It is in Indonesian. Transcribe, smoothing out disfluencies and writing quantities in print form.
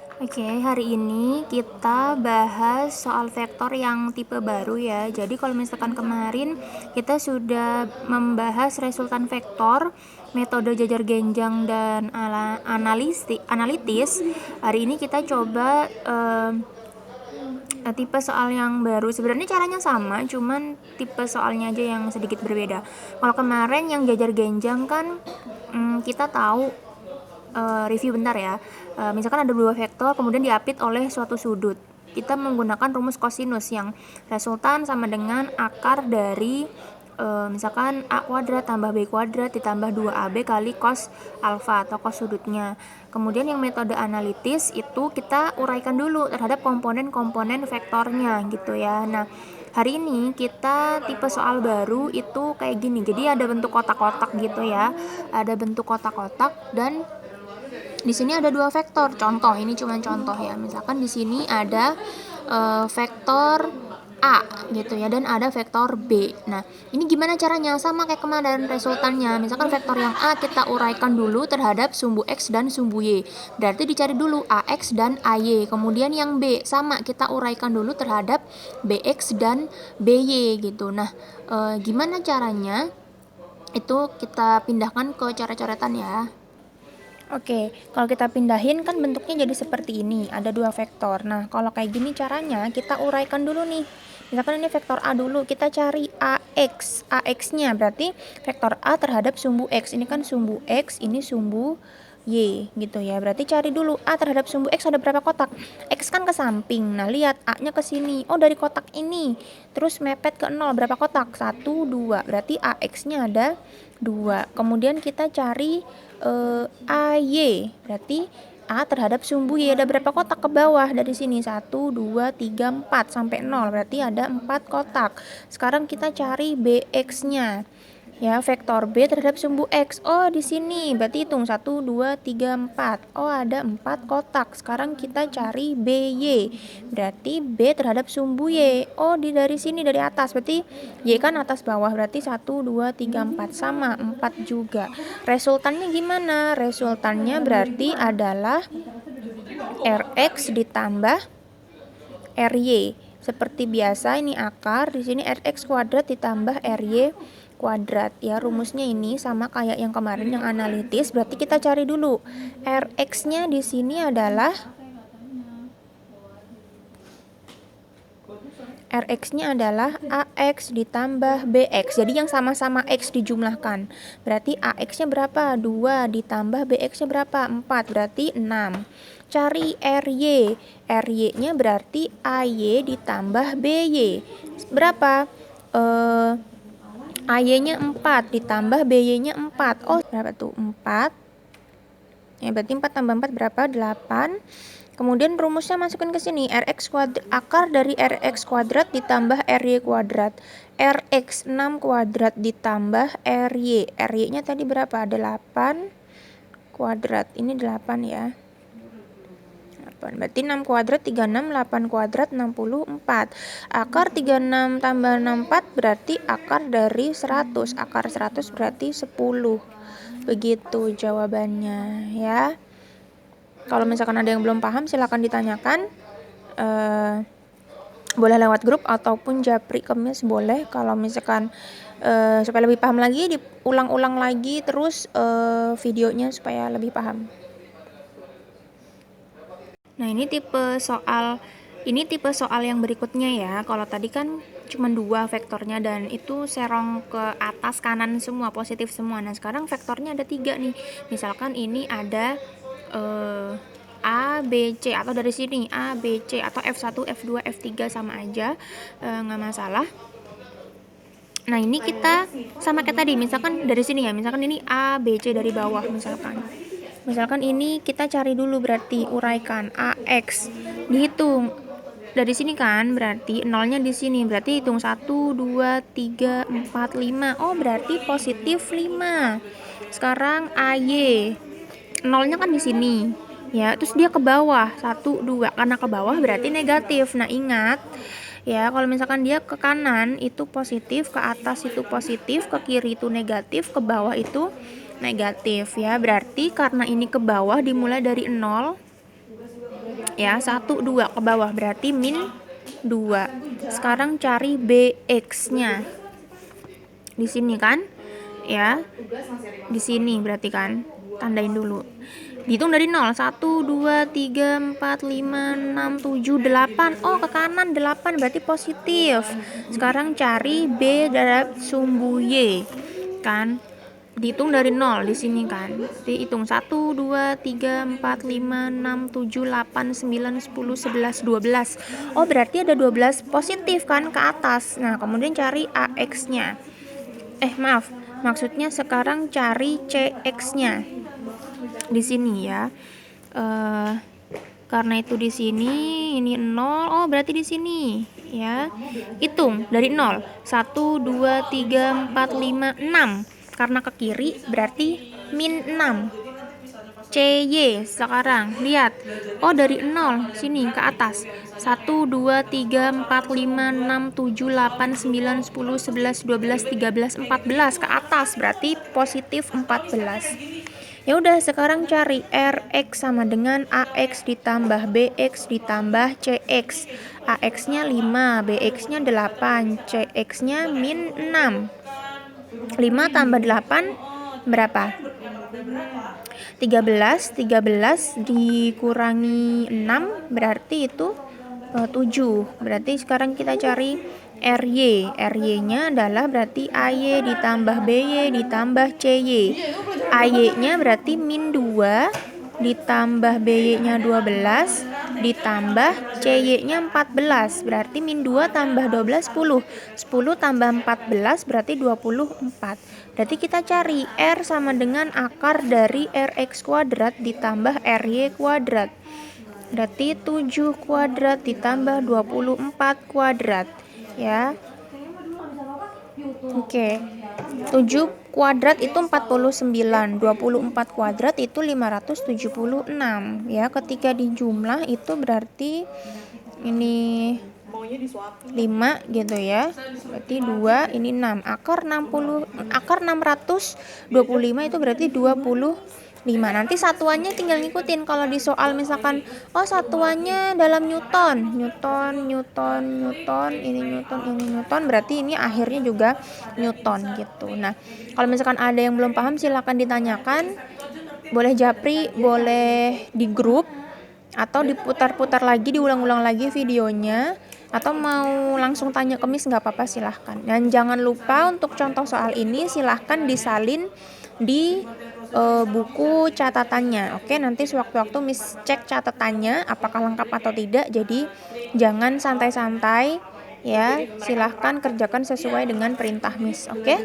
Oke, hari ini kita bahas soal vektor yang tipe baru ya. Jadi kalau misalkan kemarin kita sudah membahas resultan vektor, metode jajar genjang dan analitis, hari ini kita coba tipe soal yang baru. Sebenarnya caranya sama, cuman tipe soalnya aja yang sedikit berbeda. Kalau kemarin yang jajar genjang kan kita tahu, review bentar ya. Misalkan ada dua vektor kemudian diapit oleh suatu sudut. Kita menggunakan rumus kosinus yang resultan sama dengan akar dari misalkan A kuadrat tambah B kuadrat ditambah 2AB kali cos alfa atau cos sudutnya. Kemudian yang metode analitis itu kita uraikan dulu terhadap komponen-komponen vektornya gitu ya. Nah, hari ini kita tipe soal baru itu kayak gini. Jadi ada bentuk kotak-kotak gitu ya. Ada bentuk kotak-kotak dan di sini ada dua vektor. Contoh, ini cuma contoh ya. Misalkan di sini ada vektor A gitu ya, dan ada vektor B. Nah, ini gimana caranya? Sama kayak kemarin resultannya. Misalkan vektor yang A kita uraikan dulu terhadap sumbu X dan sumbu Y. Berarti dicari dulu AX dan AY. Kemudian yang B sama kita uraikan dulu terhadap BX dan BY gitu. Nah, gimana caranya? Itu kita pindahkan ke coret-coretan ya. Oke, kalau kita pindahin kan bentuknya jadi seperti ini, ada dua vektor. Nah, kalau kayak gini caranya kita uraikan dulu nih. Misalkan ini vektor A dulu, kita cari AX. AX-nya berarti vektor A terhadap sumbu X. Ini kan sumbu X, ini sumbu Y gitu ya. Berarti cari dulu A terhadap sumbu X ada berapa kotak? X kan ke samping. Nah, lihat A-nya ke sini. Oh, dari kotak ini. Terus mepet ke 0, berapa kotak? 1, 2. Berarti AX-nya ada 2. Kemudian kita cari AY, berarti A terhadap sumbu Y ada berapa kotak ke bawah dari sini? 1, 2, 3, 4 sampai 0, berarti ada 4 kotak. Sekarang kita cari BX-nya. Ya, vektor B terhadap sumbu X. Oh, di sini. Berarti hitung 1, 2, 3, 4. Oh, ada 4 kotak. Sekarang kita cari BY. Berarti B terhadap sumbu Y. Oh, dari sini, dari atas. Berarti Y kan atas bawah. Berarti 1, 2, 3, 4. Sama, 4 juga. Resultannya gimana? Resultannya berarti adalah RX ditambah RY. Seperti biasa ini akar. Di sini RX kuadrat ditambah RY kuadrat ya. Rumusnya ini sama kayak yang kemarin yang analitis. Berarti kita cari dulu Rx-nya di sini adalah AX ditambah BX. Jadi yang sama-sama X dijumlahkan. Berarti AX-nya berapa? 2 ditambah BX-nya berapa? 4. Berarti 6. Cari RY. RY-nya berarti AY ditambah BY. Berapa? AY-nya 4 ditambah BY-nya 4. Oh, berapa tuh? 4. Ya, berarti 4 tambah 4 berapa? 8. Kemudian rumusnya masukin ke sini. RX kuadrat, akar dari RX kuadrat ditambah RY kuadrat. RX 6 kuadrat ditambah RY. RY-nya tadi berapa? 8 kuadrat. Ini 8 ya. Berarti 6 kuadrat 36, 8 kuadrat 64. Akar 36 tambah 64 berarti akar dari 100. Akar 100 berarti 10. Begitu jawabannya ya. Kalau misalkan ada yang belum paham silakan ditanyakan. Boleh lewat grup ataupun japri kemis boleh. Kalau misalkan supaya lebih paham lagi diulang-ulang lagi terus videonya supaya lebih paham. Nah, ini tipe soal yang berikutnya ya. Kalau tadi kan cuma 2 vektornya dan itu serong ke atas kanan semua, positif semua. Nah, sekarang vektornya ada 3 nih. Misalkan ini ada A, B, C, atau dari sini A, B, C, atau F1, F2, F3 sama aja, nggak masalah. Nah, ini kita sama kayak tadi, misalkan dari sini ya, misalkan ini A, B, C dari bawah misalkan ini kita cari dulu, berarti uraikan AX, dihitung dari sini kan, berarti nolnya di sini, berarti hitung 1, 2, 3, 4, 5. Oh, berarti positif 5. Sekarang AY, nolnya kan di sini ya, terus dia ke bawah 1, 2, karena ke bawah berarti negatif. Nah, ingat ya, kalau misalkan dia ke kanan itu positif, ke atas itu positif, ke kiri itu negatif, ke bawah itu negatif ya. Berarti karena ini ke bawah dimulai dari 0, ya, 1, 2 ke bawah berarti min 2. Sekarang cari BX-nya. Di sini kan? Ya. Di sini berarti kan? Tandain dulu. Dihitung dari 0. 1, 2, 3, 4, 5, 6, 7, 8. Oh, ke kanan 8 berarti positif. Sekarang cari B dari sumbu Y. Kan? Dihitung dari 0 di sini kan. Dihitung 1, 2, 3, 4, 5, 6, 7, 8, 9, 10, 11, 12. Oh, berarti ada 12 positif kan ke atas. Nah, kemudian cari AX-nya. Maaf. Maksudnya sekarang cari CX-nya. Di sini ya. Karena itu di sini ini 0. Oh, berarti di sini ya. Hitung dari 0. 1, 2, 3, 4, 5, 6. Karena ke kiri berarti min 6. CY sekarang lihat. Oh, dari 0 sini ke atas. 1, 2, 3, 4, 5, 6, 7, 8, 9, 10, 11, 12, 13, 14 ke atas berarti positif 14. Ya udah, sekarang cari RX sama dengan AX ditambah BX ditambah CX. AX-nya 5, BX-nya 8, CX-nya min 6. 5 tambah 8 berapa? 13 dikurangi 6 berarti itu 7. Berarti sekarang kita cari RY. RY-nya adalah berarti AY ditambah BY ditambah CY. AY-nya berarti min 2 ditambah BY-nya 12 ditambah CY-nya 14. Berarti min 2 tambah 12 10. 10 tambah 14 berarti 24. Berarti kita cari R sama dengan akar dari RX kuadrat ditambah RY kuadrat. Berarti 7 kuadrat ditambah 24 kuadrat. Ya. Oke. 7 kuadrat itu 49, 24 kuadrat itu 576 ya. Ketika dijumlah itu berarti ini 5 gitu ya. Berarti 2, ini 6. Akar 625 itu berarti 25. Nanti satuannya tinggal ngikutin. Kalau di soal misalkan satuannya dalam Newton, ini Newton, berarti ini akhirnya juga Newton gitu. Nah, kalau misalkan ada yang belum paham silakan ditanyakan. Boleh japri, boleh di grup, atau diputar-putar lagi, diulang-ulang lagi videonya, atau mau langsung tanya ke Miss nggak apa-apa, silahkan. Dan jangan lupa untuk contoh soal ini silahkan disalin di buku catatannya. Oke, nanti sewaktu-waktu Miss cek catatannya apakah lengkap atau tidak. Jadi jangan santai-santai ya, silahkan kerjakan sesuai dengan perintah Miss. Oke.